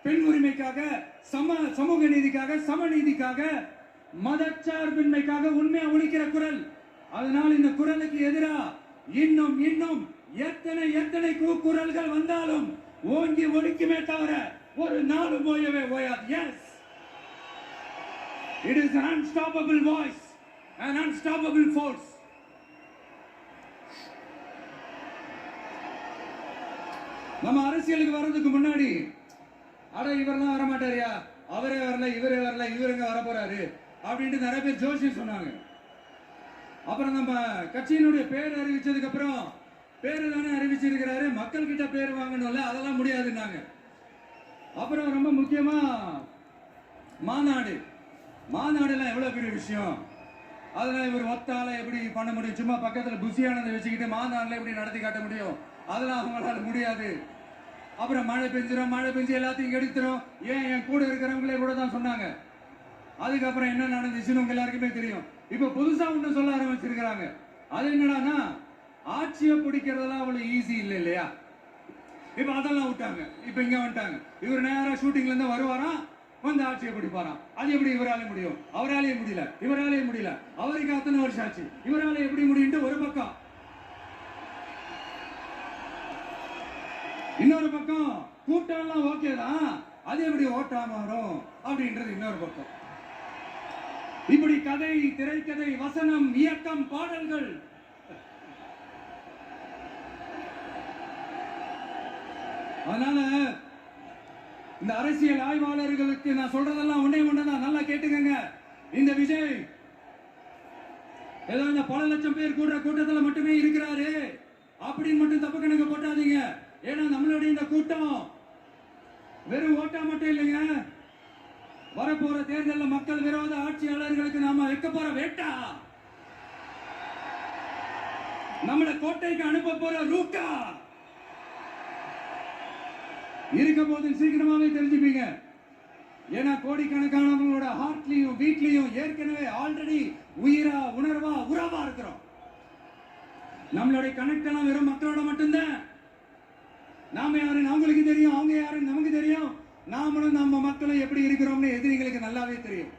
பெண் உரிமைக்காக, சமூக நீதிக்காக, சமநீதிக்காக, மதச்சார்பின்மைக்காக உண்மையா ஒலிக்கிற குரல். அதனால் இந்த குரலுக்கு எதிராக இன்னும் இன்னும் எத்தனை குரல்கள் வந்தாலும் ஓங்கி ஒலிக்குமே தவிர ஒரு நாளும் ஓயாது. Yes, it is an unstoppable voice, an unstoppable force. நம்ம அரசியலுக்கு வர்றதுக்கு முன்னாடி அட இவரெல்லாம் வர மாட்டாரியா, அவரே வரல, இவரே வரல, இவருங்க வர போறாரு அப்படின்ட்டு நிறைய பேர் ஜோசியம் சொன்னாங்க. அப்புறம் நம்ம கட்சியினுடைய பேர் அறிவிச்சதுக்கு அப்புறம் பேரு தானே அறிவிச்சிருக்கிறாரு, மக்கள் கிட்ட பேர் வாங்கணும்ல, அதெல்லாம் முடியாதுன்னாங்க. அப்புறம் ரொம்ப முக்கியமா மாநாடுலாம் எவ்வளவு பெரிய விஷயம், அதெல்லாம் இவர் ஒத்தால எப்படி பண்ண முடியும், சும்மா பக்கத்துல புசியானதை வச்சுக்கிட்டு மாநாடுல எப்படி நடத்தி காட்ட முடியும், அதெல்லாம் அவங்களால முடியாது. அப்புறம் மழை பெஞ்சு எல்லாத்தையும் கெடுத்துரும், ஏன் என் கூட இருக்கிறவங்களே கூட தான் சொன்னாங்க. அதுக்கப்புறம் என்ன நடந்துச்சுன்னு உங்க எல்லாருக்குமே தெரியும். இப்ப புதுசா ஒண்ணு சொல்ல ஆரம்பிச்சிருக்கிறாங்க. அது என்னடான்னா, ஆட்சியை பிடிக்கிறதெல்லாம் அவ்வளவு ஈஸி இல்லை இல்லையா. இப்ப அதெல்லாம் விட்டாங்க, இப்ப இங்க வந்துட்டாங்க. இவர் நேரா ஷூட்டிங்ல இருந்து வருவாராம், வந்து ஆட்சியை பிடிப்பாராம். அது எப்படி இவராலே முடியும், அவராலே முடியல, அவருக்கு அத்தனை வருஷம் ஆச்சு, இவராலே எப்படி முடியும் ஒரு பக்கம். இன்னொரு பக்கம் கூட்டம் எல்லாம் ஓகே தான், அது எப்படி ஓட்டாம வரும் அப்படின்றது இன்னொரு பக்கம். இப்படி கதை, திரைக்கதை, வசனம், இயக்கம், பாடல்கள், அதனால இந்த அரசியல் ஆய்வாளர்களுக்கு நான் சொல்றதெல்லாம் ஒண்ணுதான், நல்லா கேட்டுக்கங்க. இந்த விஜய் ஏதோ இந்த பல லட்சம் பேர் கூடுற கூட்டத்துல மட்டுமே இருக்கிறாரு அப்படின்னு மட்டும் தப்பு கணக்கு போட்டாதீங்க. ஏன்னா நம்மளுடைய இந்த கூட்டம் வெறும் ஓட்டா மட்டும் இல்லைங்க, வரப்போற தேர்தலில் மக்கள் விரோத ஆட்சியாளர்களுக்கு நாம வைக்க போற வேட்டா, நம்மள கோட்டைக்கு அனுப்ப போற ரூட்டா இருக்க போது சீக்கிரமாவே தெரிஞ்சுப்பீங்க. ஏன்னா கோடிக்கணக்கானவங்களோட ஹார்ட்லயும் வீட்லயும் ஏற்கனவே ஆல்ரெடி உயிரா, உணர்வா, உறவா இருக்கிறோம். நம்மளுடைய கனெக்ட் எல்லாம் வெறும் மக்களோட மட்டும்தான். நாம யாருன்னு அவங்களுக்கு தெரியும், அவங்க யாருன்னு நமக்கு தெரியும், நாமளும் நம்ம மக்களும் எப்படி இருக்கிறோம்னு எதிரிகளுக்கு நல்லாவே தெரியும்.